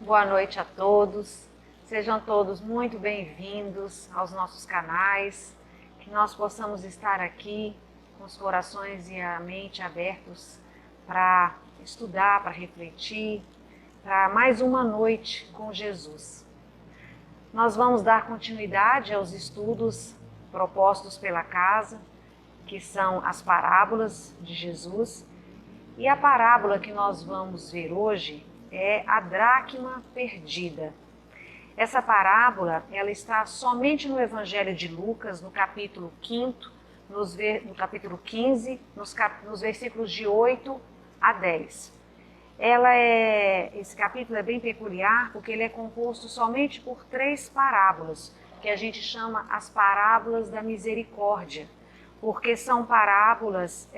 Boa noite a todos, sejam todos muito bem-vindos aos nossos canais, que nós possamos estar aqui com os corações e a mente abertos para estudar, para refletir, para mais uma noite com Jesus. Nós vamos dar continuidade aos estudos propostos pela casa, que são as parábolas de Jesus, e a parábola que nós vamos ver hoje é a dracma perdida. Essa parábola, ela está somente no Evangelho de Lucas, no capítulo 5, no capítulo 15, nos versículos de 8 a 10. Esse capítulo é bem peculiar porque ele é composto somente por 3 parábolas, que a gente chama as parábolas da misericórdia, porque são parábolas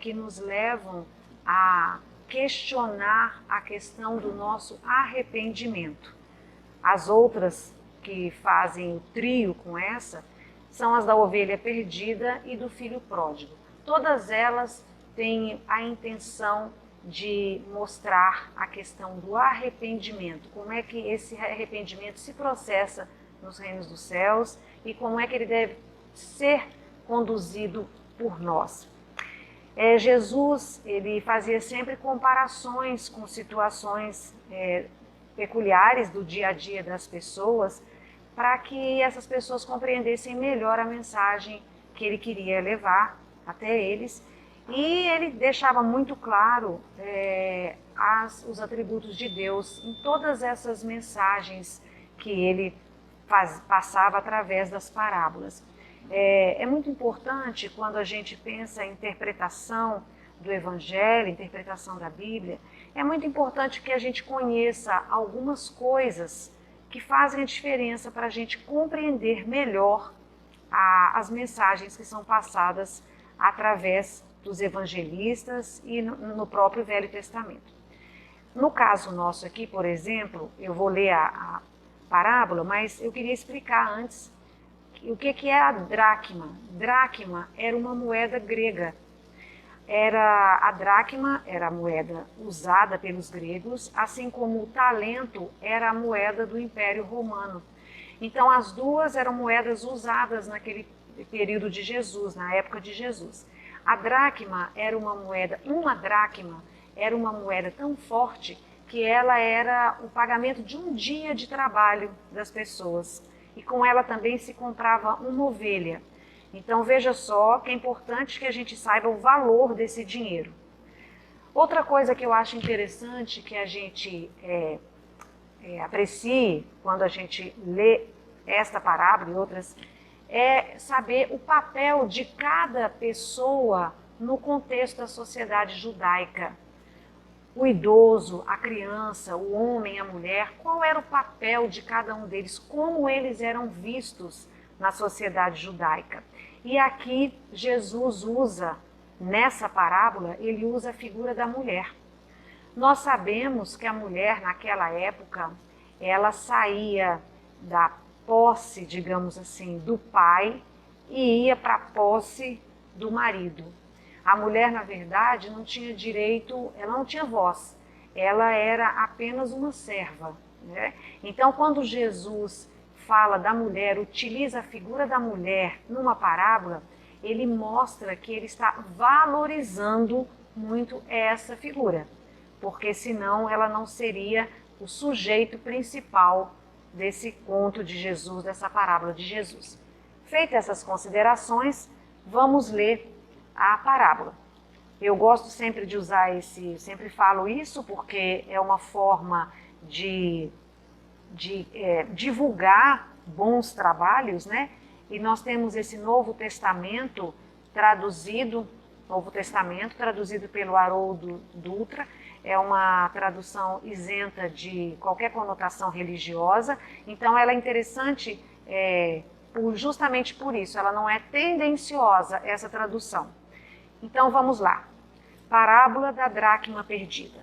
que nos levam a questionar a questão do nosso arrependimento. As outras que fazem o trio com essa são as da ovelha perdida e do filho pródigo. Todas elas têm a intenção de mostrar a questão do arrependimento, como é que esse arrependimento se processa nos reinos dos céus e como é que ele deve ser conduzido por nós. Jesus, ele fazia sempre comparações com situações peculiares do dia a dia das pessoas, para que essas pessoas compreendessem melhor a mensagem que ele queria levar até eles. E ele deixava muito claro os atributos de Deus em todas essas mensagens que ele passava através das parábolas. É muito importante quando a gente pensa em interpretação do Evangelho, interpretação da Bíblia, é muito importante que a gente conheça algumas coisas que fazem a diferença para a gente compreender melhor as mensagens que são passadas através dos evangelistas e no próprio Velho Testamento. No caso nosso aqui, por exemplo, eu vou ler a parábola, mas eu queria explicar antes o que que é a dracma? Dracma era uma moeda grega. A dracma era a moeda usada pelos gregos, assim como o talento era a moeda do Império Romano. Então as duas eram moedas usadas naquele período de Jesus, na época de Jesus. A dracma era uma dracma era uma moeda tão forte que ela era o pagamento de um dia de trabalho das pessoas. E com ela também se comprava uma ovelha. Então veja só que é importante que a gente saiba o valor desse dinheiro. Outra coisa que eu acho interessante que a gente aprecie quando a gente lê esta parábola e outras, é saber o papel de cada pessoa no contexto da sociedade judaica. O idoso, a criança, o homem, a mulher, qual era o papel de cada um deles, como eles eram vistos na sociedade judaica. E aqui Jesus usa, nessa parábola, ele usa a figura da mulher. Nós sabemos que a mulher naquela época, ela saía da posse, digamos assim, do pai e ia para a posse do marido. A mulher, na verdade, não tinha direito, ela não tinha voz, ela era apenas uma serva, né? Então, quando Jesus fala da mulher, utiliza a figura da mulher numa parábola, ele mostra que ele está valorizando muito essa figura, porque senão ela não seria o sujeito principal desse conto de Jesus, dessa parábola de Jesus. Feitas essas considerações, vamos ler a parábola. Eu gosto sempre de usar sempre falo isso porque é uma forma de divulgar bons trabalhos, né? E nós temos esse Novo Testamento traduzido pelo Haroldo Dutra. É uma tradução isenta de qualquer conotação religiosa, então ela é interessante justamente por isso, ela não é tendenciosa, essa tradução. Então vamos lá. Parábola da dracma perdida.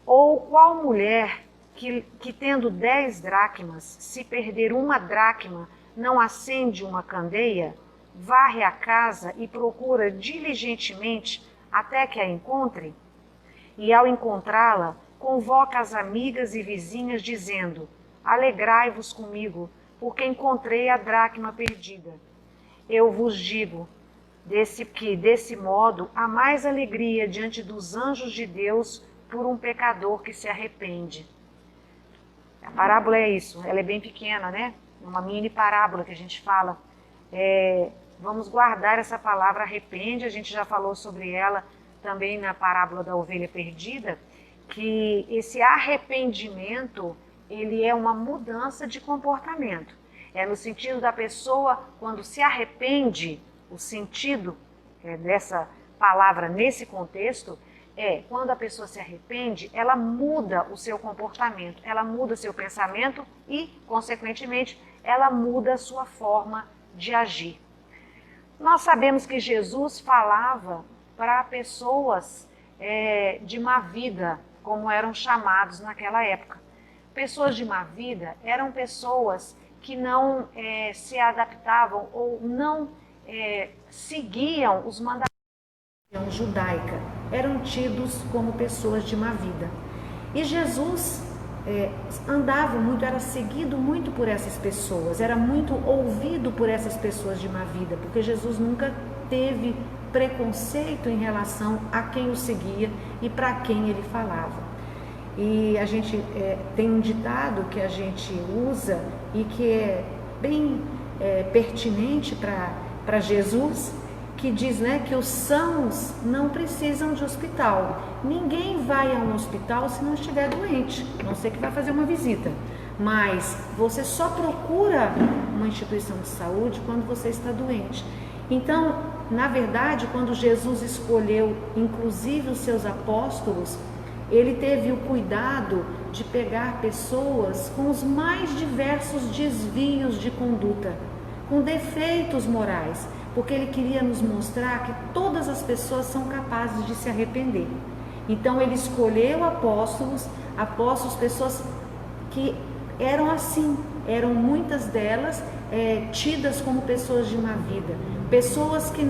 Ou qual mulher que tendo 10 dracmas, se perder uma dracma, não acende uma candeia, varre a casa e procura diligentemente até que a encontre? E ao encontrá-la, convoca as amigas e vizinhas, dizendo: alegrai-vos comigo, porque encontrei a dracma perdida. Eu vos digo, desse modo há mais alegria diante dos anjos de Deus por um pecador que se arrepende. A parábola é isso, ela é bem pequena, né? Uma mini parábola que a gente fala. Vamos guardar essa palavra arrepende, a gente já falou sobre ela também na parábola da ovelha perdida, que esse arrependimento, ele é uma mudança de comportamento. É no sentido da pessoa, quando se arrepende, o sentido dessa palavra nesse contexto quando a pessoa se arrepende, ela muda o seu comportamento, ela muda seu pensamento e, consequentemente, ela muda a sua forma de agir. Nós sabemos que Jesus falava para pessoas de má vida, como eram chamados naquela época. Pessoas de má vida eram pessoas que não se adaptavam ou não seguiam os mandamentos da religião judaica, eram tidos como pessoas de má vida. E Jesus andava muito, era seguido muito por essas pessoas, era muito ouvido por essas pessoas de má vida, porque Jesus nunca teve preconceito em relação a quem o seguia e para quem ele falava. E a gente tem um ditado que a gente usa e que é bem pertinente para Jesus, que diz, né, que os sãos não precisam de hospital. Ninguém vai a um hospital se não estiver doente, a não ser que vai fazer uma visita. Mas você só procura uma instituição de saúde quando você está doente. Então, na verdade, quando Jesus escolheu, inclusive os seus apóstolos, ele teve o cuidado de pegar pessoas com os mais diversos desvios de conduta, com defeitos morais, porque ele queria nos mostrar que todas as pessoas são capazes de se arrepender. Então ele escolheu apóstolos, pessoas que eram assim, eram muitas delas tidas como pessoas de má vida, pessoas que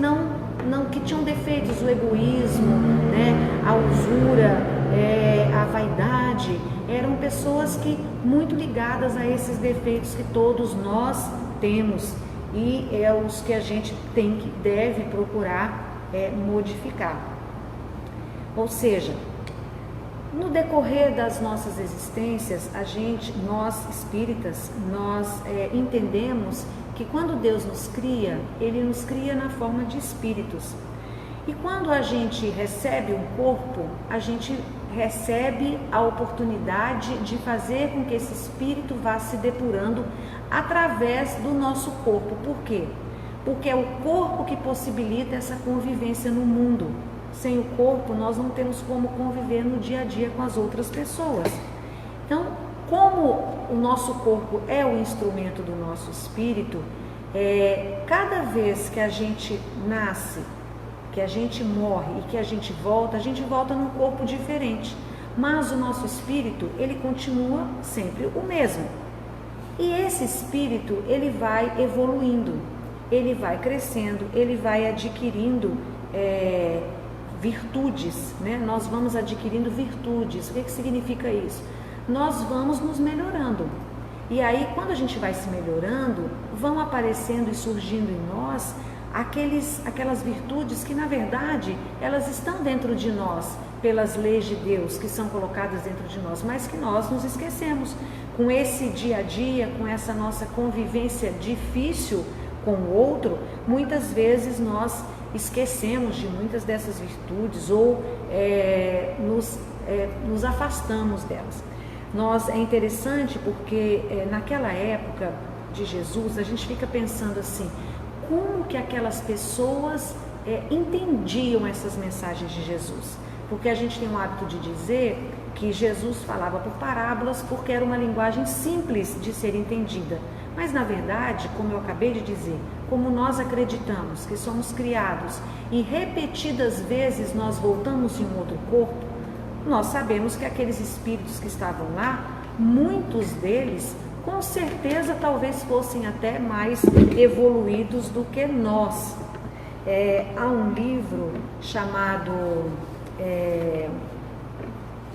que tinham defeitos, o egoísmo, né, a usura, a vaidade, eram pessoas que muito ligadas a esses defeitos que todos nós temos e é os que a gente deve procurar modificar. Ou seja, no decorrer das nossas existências, nós espíritas, entendemos que quando Deus nos cria, Ele nos cria na forma de espíritos. E quando a gente recebe um corpo, a gente recebe a oportunidade de fazer com que esse espírito vá se depurando através do nosso corpo. Por quê? Porque é o corpo que possibilita essa convivência no mundo. Sem o corpo, nós não temos como conviver no dia a dia com as outras pessoas. Então, como o nosso corpo é o instrumento do nosso espírito, cada vez que a gente nasce, que a gente morre e que a gente volta num corpo diferente. Mas o nosso espírito, ele continua sempre o mesmo. E esse espírito, ele vai evoluindo, ele vai crescendo, ele vai adquirindo virtudes, né? Nós vamos adquirindo virtudes. O que significa isso? Nós vamos nos melhorando. E aí, quando a gente vai se melhorando, vão aparecendo e surgindo em nós aquelas virtudes que, na verdade, elas estão dentro de nós, pelas leis de Deus que são colocadas dentro de nós, mas que nós nos esquecemos. Com esse dia a dia, com essa nossa convivência difícil com o outro, muitas vezes nós esquecemos de muitas dessas virtudes ou nos afastamos delas. É interessante porque naquela época de Jesus, a gente fica pensando assim, como que aquelas pessoas entendiam essas mensagens de Jesus? Porque a gente tem o hábito de dizer que Jesus falava por parábolas porque era uma linguagem simples de ser entendida. Mas na verdade, como eu acabei de dizer, como nós acreditamos que somos criados e repetidas vezes nós voltamos em um outro corpo, nós sabemos que aqueles espíritos que estavam lá, muitos deles, com certeza talvez fossem até mais evoluídos do que nós. Há um livro chamado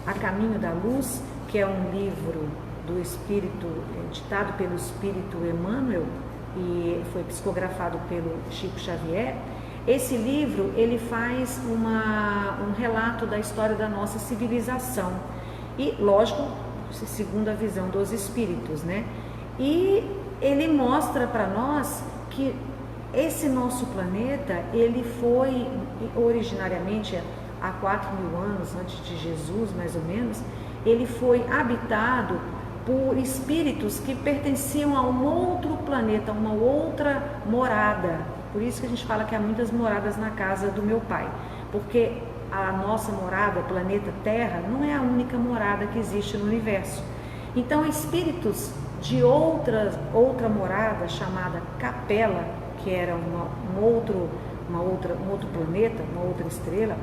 A Caminho da Luz, que é um livro do espírito, ditado pelo espírito Emmanuel e foi psicografado pelo Chico Xavier. Esse livro, ele faz um relato da história da nossa civilização e, lógico, segundo a visão dos espíritos, né? E ele mostra para nós que esse nosso planeta, ele foi originariamente há 4.000 anos antes de Jesus, mais ou menos, ele foi habitado por espíritos que pertenciam a um outro planeta, uma outra morada. Por isso que a gente fala que há muitas moradas na casa do meu pai, porque a nossa morada, o planeta Terra, não é a única morada que existe no universo. Então, espíritos de outra morada chamada Capela, que era um outro planeta, uma outra estrela,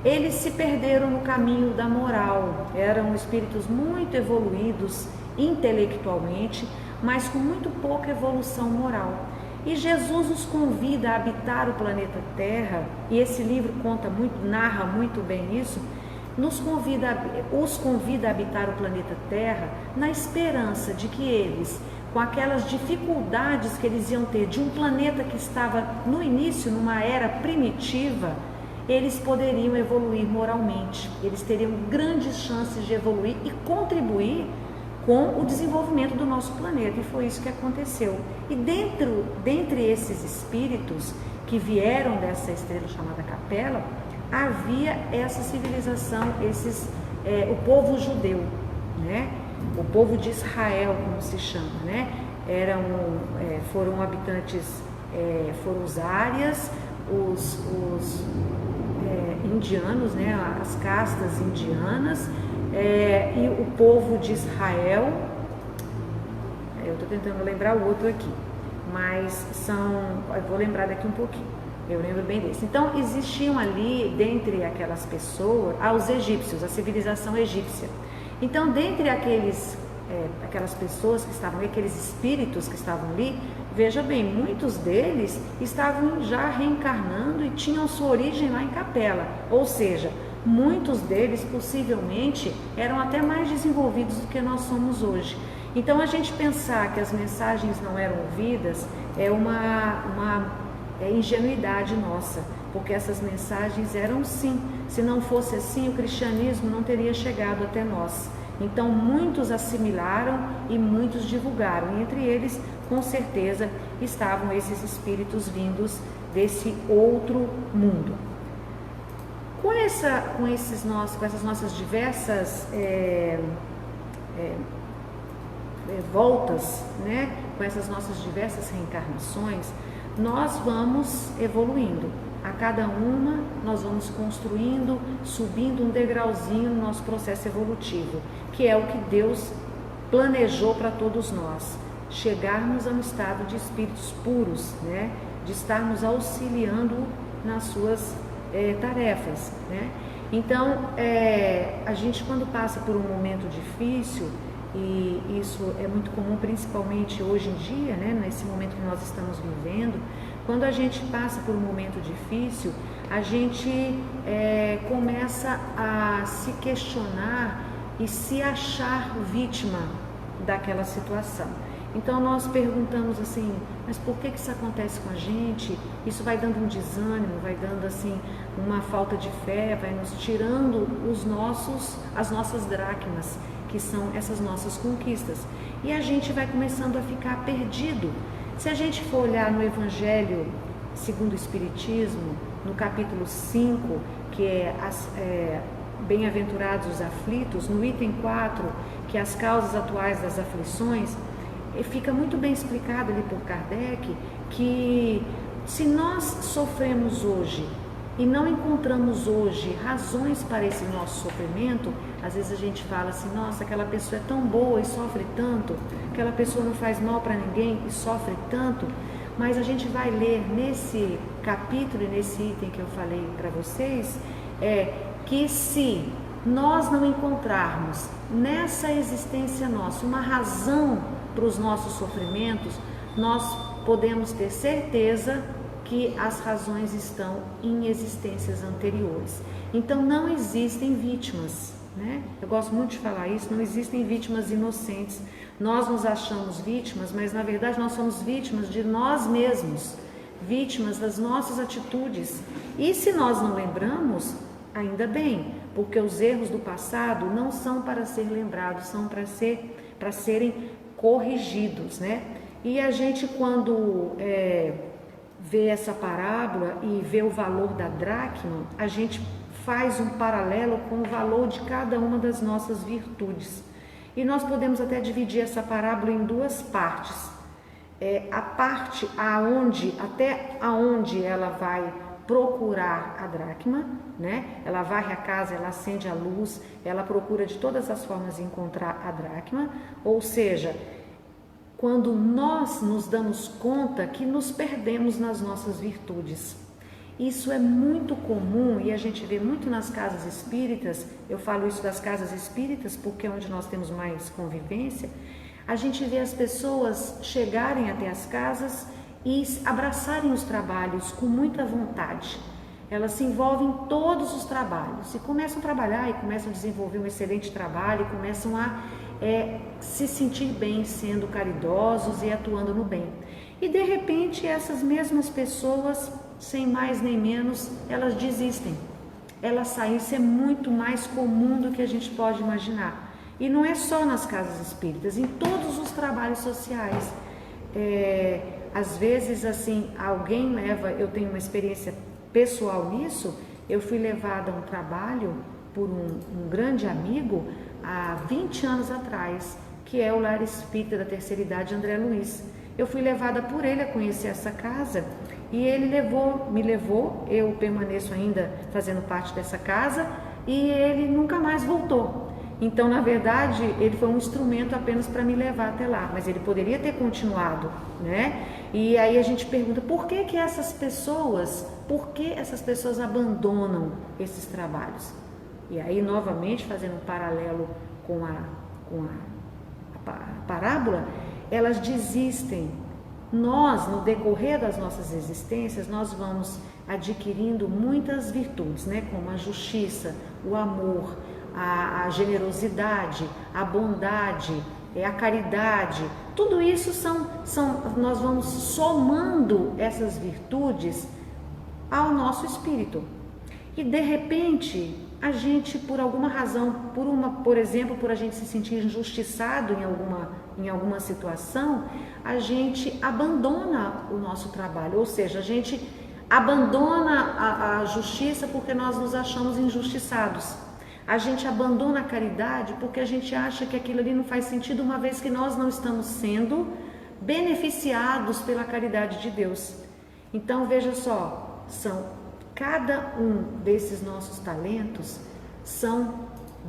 eles se perderam no caminho da moral. Eram espíritos muito evoluídos intelectualmente, mas com muito pouca evolução moral. E Jesus os convida a habitar o planeta Terra, e esse livro narra muito bem isso, os convida a habitar o planeta Terra na esperança de que eles, com aquelas dificuldades que eles iam ter de um planeta que estava no início, numa era primitiva, eles poderiam evoluir moralmente, eles teriam grandes chances de evoluir e contribuir com o desenvolvimento do nosso planeta, e foi isso que aconteceu. E dentre esses espíritos que vieram dessa estrela chamada Capela, havia essa civilização, o povo judeu, né? O povo de Israel, como se chama, né? Foram habitantes, foram os árias, os indianos, né? As castas indianas, e o povo de Israel. Eu estou tentando lembrar o outro aqui, mas eu vou lembrar daqui um pouquinho, eu lembro bem desse. Então, existiam ali, dentre aquelas pessoas, os egípcios, a civilização egípcia. Então, dentre aqueles aquelas pessoas que estavam ali, aqueles espíritos que estavam ali, veja bem, muitos deles estavam já reencarnando e tinham sua origem lá em Capela, ou seja, muitos deles possivelmente eram até mais desenvolvidos do que nós somos hoje. Então a gente pensar que as mensagens não eram ouvidas é uma ingenuidade nossa, porque essas mensagens eram sim. Se não fosse assim, o cristianismo não teria chegado até nós. Então muitos assimilaram e muitos divulgaram, e entre eles, com certeza, estavam esses espíritos vindos desse outro mundo. Com essas nossas diversas voltas, né? Com essas nossas diversas reencarnações, nós vamos evoluindo. A cada uma nós vamos construindo, subindo um degrauzinho no nosso processo evolutivo, que é o que Deus planejou para todos nós, chegarmos a um estado de espíritos puros, né? De estarmos auxiliando nas suas tarefas, né? Então, a gente quando passa por um momento difícil, e isso é muito comum principalmente hoje em dia, né? Nesse momento que nós estamos vivendo, quando a gente passa por um momento difícil, a gente começa a se questionar e se achar vítima daquela situação. Então nós perguntamos assim, mas por que isso acontece com a gente? Isso vai dando um desânimo, vai dando assim uma falta de fé, vai nos tirando as nossas dracmas, que são essas nossas conquistas. E a gente vai começando a ficar perdido. Se a gente for olhar no Evangelho segundo o Espiritismo, no capítulo 5, que é Bem-aventurados os aflitos, no item 4, que é as causas atuais das aflições, fica muito bem explicado ali por Kardec que se nós sofremos hoje e não encontramos hoje razões para esse nosso sofrimento, às vezes a gente fala assim, nossa, aquela pessoa é tão boa e sofre tanto, aquela pessoa não faz mal para ninguém e sofre tanto, mas a gente vai ler nesse capítulo e nesse item que eu falei para vocês, que se nós não encontrarmos nessa existência nossa uma razão para os nossos sofrimentos, nós podemos ter certeza que as razões estão em existências anteriores. Então não existem vítimas, né? Eu gosto muito de falar isso, não existem vítimas inocentes. Nós nos achamos vítimas, mas na verdade nós somos vítimas de nós mesmos, vítimas das nossas atitudes. E se nós não lembramos, ainda bem, porque os erros do passado não são para ser lembrados, são para serem corrigidos, né? E a gente quando vê essa parábola e vê o valor da dracma, a gente faz um paralelo com o valor de cada uma das nossas virtudes. E nós podemos até dividir essa parábola em duas partes. A parte até aonde ela vai procurar a dracma, né? Ela varre a casa, ela acende a luz, ela procura de todas as formas encontrar a dracma, ou seja, quando nós nos damos conta que nos perdemos nas nossas virtudes. Isso é muito comum e a gente vê muito nas casas espíritas. Eu falo isso das casas espíritas porque é onde nós temos mais convivência. A gente vê as pessoas chegarem até as casas e abraçarem os trabalhos com muita vontade. Elas se envolvem em todos os trabalhos e começam a trabalhar e começam a desenvolver um excelente trabalho e começam a se sentir bem, sendo caridosos e atuando no bem. E de repente essas mesmas pessoas, sem mais nem menos, elas desistem. Elas saem, isso é muito mais comum do que a gente pode imaginar. E não é só nas casas espíritas, em todos os trabalhos sociais. Às vezes assim, alguém leva, eu tenho uma experiência pessoal nisso, eu fui levada a um trabalho por um grande amigo há 20 anos atrás, que é o Lar Espírita da Terceira Idade, André Luiz. Eu fui levada por ele a conhecer essa casa e ele me levou, eu permaneço ainda fazendo parte dessa casa e ele nunca mais voltou. Então, na verdade, ele foi um instrumento apenas para me levar até lá, mas ele poderia ter continuado, né? E aí a gente pergunta, por que essas pessoas abandonam esses trabalhos? E aí, novamente, fazendo um paralelo com a parábola, elas desistem. Nós, no decorrer das nossas existências, nós vamos adquirindo muitas virtudes, né? Como a justiça, o amor, a generosidade, a bondade, a caridade. Tudo isso nós vamos somando essas virtudes ao nosso espírito. E de repente, a gente, por alguma razão, por exemplo, por a gente se sentir injustiçado em alguma situação, a gente abandona o nosso trabalho, ou seja, a gente abandona a justiça porque nós nos achamos injustiçados. A gente abandona a caridade porque a gente acha que aquilo ali não faz sentido, uma vez que nós não estamos sendo beneficiados pela caridade de Deus. Então, veja só, cada um desses nossos talentos são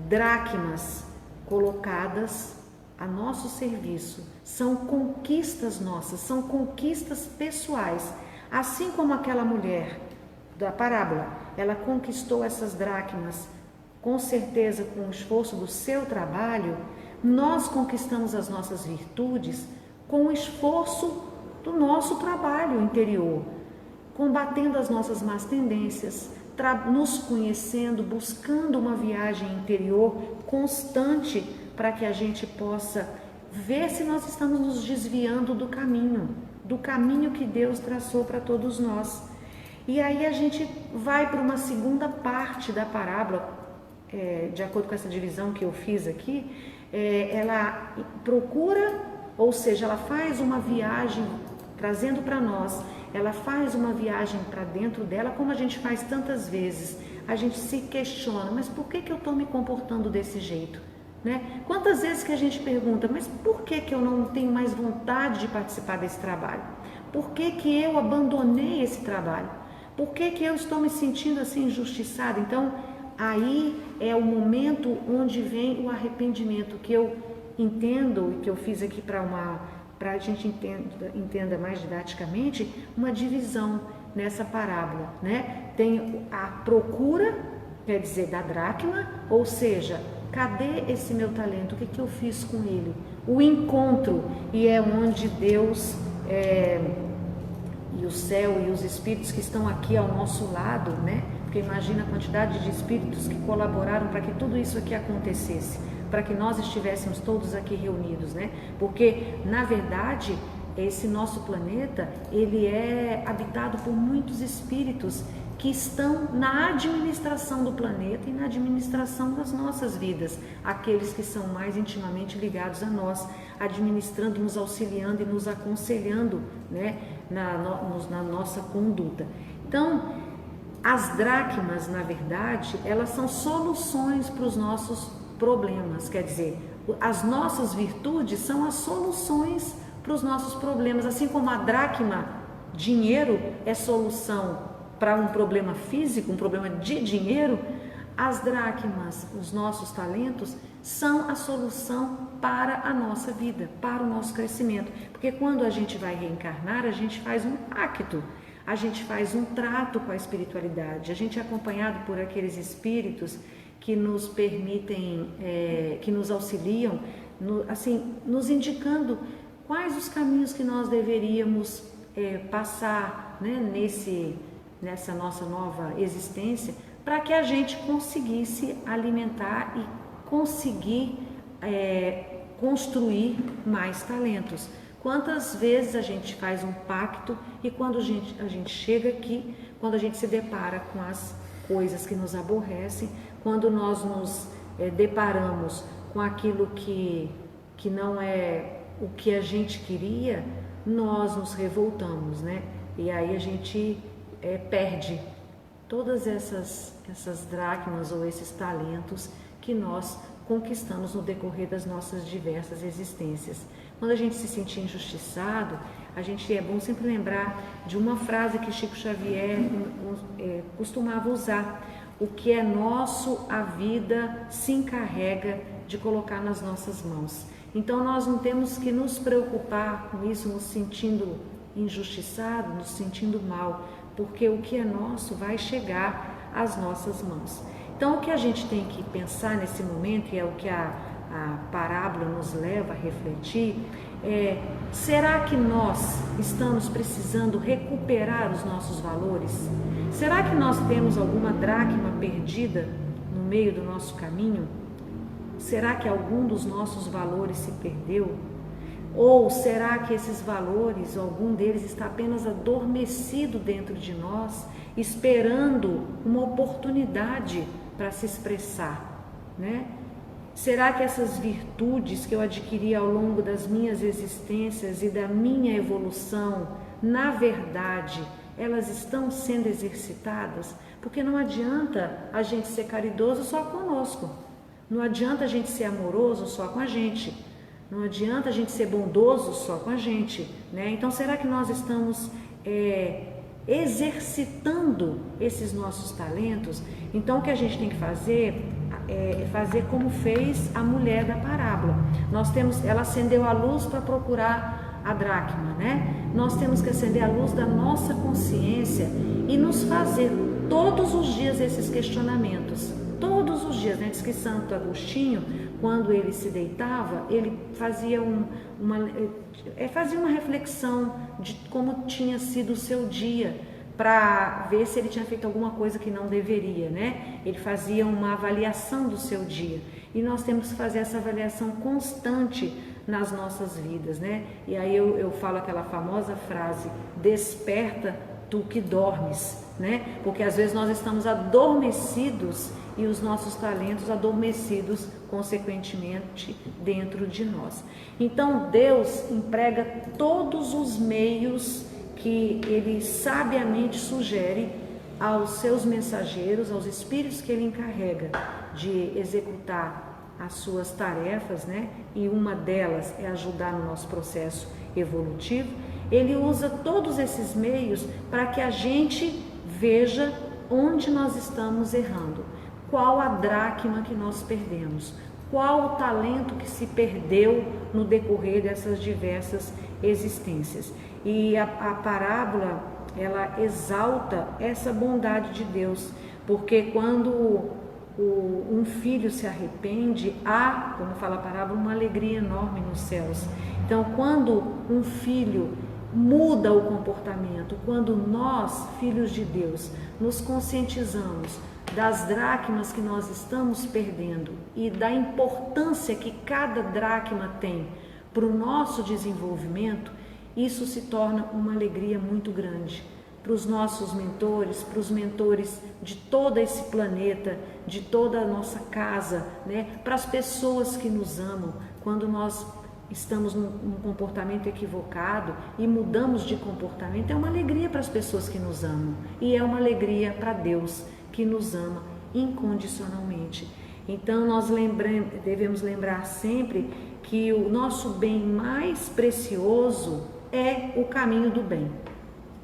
dracmas colocadas a nosso serviço, são conquistas nossas, são conquistas pessoais. Assim como aquela mulher da parábola, ela conquistou essas dracmas, com certeza com o esforço do seu trabalho, nós conquistamos as nossas virtudes com o esforço do nosso trabalho interior, combatendo as nossas más tendências, nos conhecendo, buscando uma viagem interior constante para que a gente possa ver se nós estamos nos desviando do caminho que Deus traçou para todos nós. E aí a gente vai para uma segunda parte da parábola, de acordo com essa divisão que eu fiz aqui, ela procura, ou seja, ela faz uma viagem trazendo para nós, ela faz uma viagem para dentro dela, como a gente faz tantas vezes. A gente se questiona, mas por que eu estou me comportando desse jeito? Né? Quantas vezes que a gente pergunta, mas por que eu não tenho mais vontade de participar desse trabalho? Por que eu abandonei esse trabalho? Por que eu estou me sentindo assim injustiçada? Então, aí é o momento onde vem o arrependimento, que eu entendo e que eu fiz aqui para a gente entenda mais didaticamente, uma divisão nessa parábola, né? Tem a procura, quer dizer, da dracma, ou seja, cadê esse meu talento? O que eu fiz com ele? O encontro, e é onde Deus e o céu e os espíritos que estão aqui ao nosso lado, né? Porque imagina a quantidade de espíritos que colaboraram para que tudo isso aqui acontecesse, para que nós estivéssemos todos aqui reunidos, né? Porque, na verdade, esse nosso planeta, ele é habitado por muitos espíritos que estão na administração do planeta e na administração das nossas vidas, aqueles que são mais intimamente ligados a nós, administrando, nos auxiliando e nos aconselhando, né, na nossa conduta. Então, as dracmas, na verdade, elas são soluções para os nossos problemas, quer dizer, as nossas virtudes são as soluções para os nossos problemas, assim como a dracma, dinheiro, é solução para um problema físico, um problema de dinheiro, as dracmas, os nossos talentos, são a solução para a nossa vida, para o nosso crescimento. Porque quando a gente vai reencarnar, a gente faz um pacto, a gente faz um trato com a espiritualidade, a gente é acompanhado por aqueles espíritos que nos permitem, que nos auxiliam, nos indicando quais os caminhos que nós deveríamos passar, né, nessa nossa nova existência, para que a gente conseguisse alimentar e conseguir construir mais talentos. Quantas vezes a gente faz um pacto e quando a gente chega aqui, quando a gente se depara com as coisas que nos aborrecem, quando nós nos deparamos com aquilo que não é o que a gente queria, nós nos revoltamos, né? E aí a gente perde todas essas dracmas ou esses talentos que nós conquistamos no decorrer das nossas diversas existências. Quando a gente se sentir injustiçado, é bom sempre lembrar de uma frase que Chico Xavier costumava usar: o que é nosso, a vida se encarrega de colocar nas nossas mãos. Então nós não temos que nos preocupar com isso, nos sentindo injustiçado, nos sentindo mal, porque o que é nosso vai chegar às nossas mãos. Então o que a gente tem que pensar nesse momento, e é o que a a parábola nos leva a refletir é: será que nós estamos precisando recuperar os nossos valores? Será que nós temos alguma dracma perdida no meio do nosso caminho? Será que algum dos nossos valores se perdeu? Ou será que esses valores, algum deles está apenas adormecido dentro de nós, esperando uma oportunidade para se expressar, né? Será que essas virtudes que eu adquiri ao longo das minhas existências e da minha evolução, na verdade, elas estão sendo exercitadas? Porque não adianta a gente ser caridoso só conosco, não adianta a gente ser amoroso só com a gente, não adianta a gente ser bondoso só com a gente, né? Então, será que nós estamos exercitando esses nossos talentos? Então, o que a gente tem que fazer é fazer como fez a mulher da parábola. Ela acendeu a luz para procurar a dracma, né? Nós temos que acender a luz da nossa consciência e nos fazer todos os dias esses questionamentos. Todos os dias, né? Diz que Santo Agostinho, quando ele se deitava, ele fazia uma reflexão de como tinha sido o seu dia, para ver se ele tinha feito alguma coisa que não deveria, né? Ele fazia uma avaliação do seu dia. E nós temos que fazer essa avaliação constante nas nossas vidas, né? E aí eu falo aquela famosa frase: desperta tu que dormes, né? Porque às vezes nós estamos adormecidos e os nossos talentos adormecidos, consequentemente, dentro de nós. Então, Deus emprega todos os meios que Ele sabiamente sugere aos seus mensageiros, aos espíritos que Ele encarrega de executar as suas tarefas, né? E uma delas é ajudar no nosso processo evolutivo. Ele usa todos esses meios para que a gente veja onde nós estamos errando, qual a dracma que nós perdemos, qual o talento que se perdeu no decorrer dessas diversas existências. E a parábola, ela exalta essa bondade de Deus, porque quando um filho se arrepende, há, como fala a parábola, uma alegria enorme nos céus. Então, quando um filho muda o comportamento, quando nós, filhos de Deus, nos conscientizamos das dracmas que nós estamos perdendo e da importância que cada dracma tem para o nosso desenvolvimento, isso se torna uma alegria muito grande para os nossos mentores, para os mentores de todo esse planeta, de toda a nossa casa, né? Para as pessoas que nos amam. Quando nós estamos num comportamento equivocado e mudamos de comportamento, é uma alegria para as pessoas que nos amam e é uma alegria para Deus, que nos ama incondicionalmente. Então nós devemos lembrar sempre que o nosso bem mais precioso é o caminho do bem,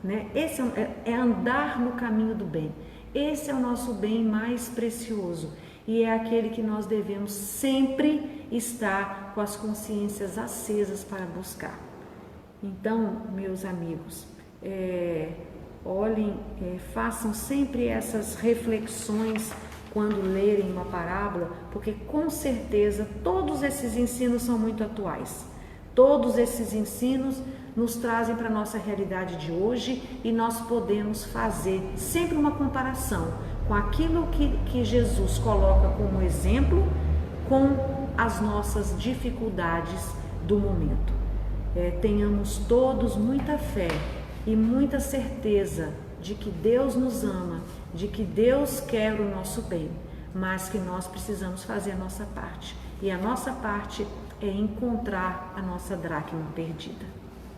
né? Esse é andar no caminho do bem. Esse é o nosso bem mais precioso e é aquele que nós devemos sempre estar com as consciências acesas para buscar. Então, meus amigos, olhem, façam sempre essas reflexões quando lerem uma parábola, porque com certeza todos esses ensinos são muito atuais. Todos esses ensinos nos trazem para a nossa realidade de hoje e nós podemos fazer sempre uma comparação com aquilo que Jesus coloca como exemplo com as nossas dificuldades do momento. Tenhamos todos muita fé e muita certeza de que Deus nos ama, de que Deus quer o nosso bem, mas que nós precisamos fazer a nossa parte. E a nossa parte é encontrar a nossa dracma perdida.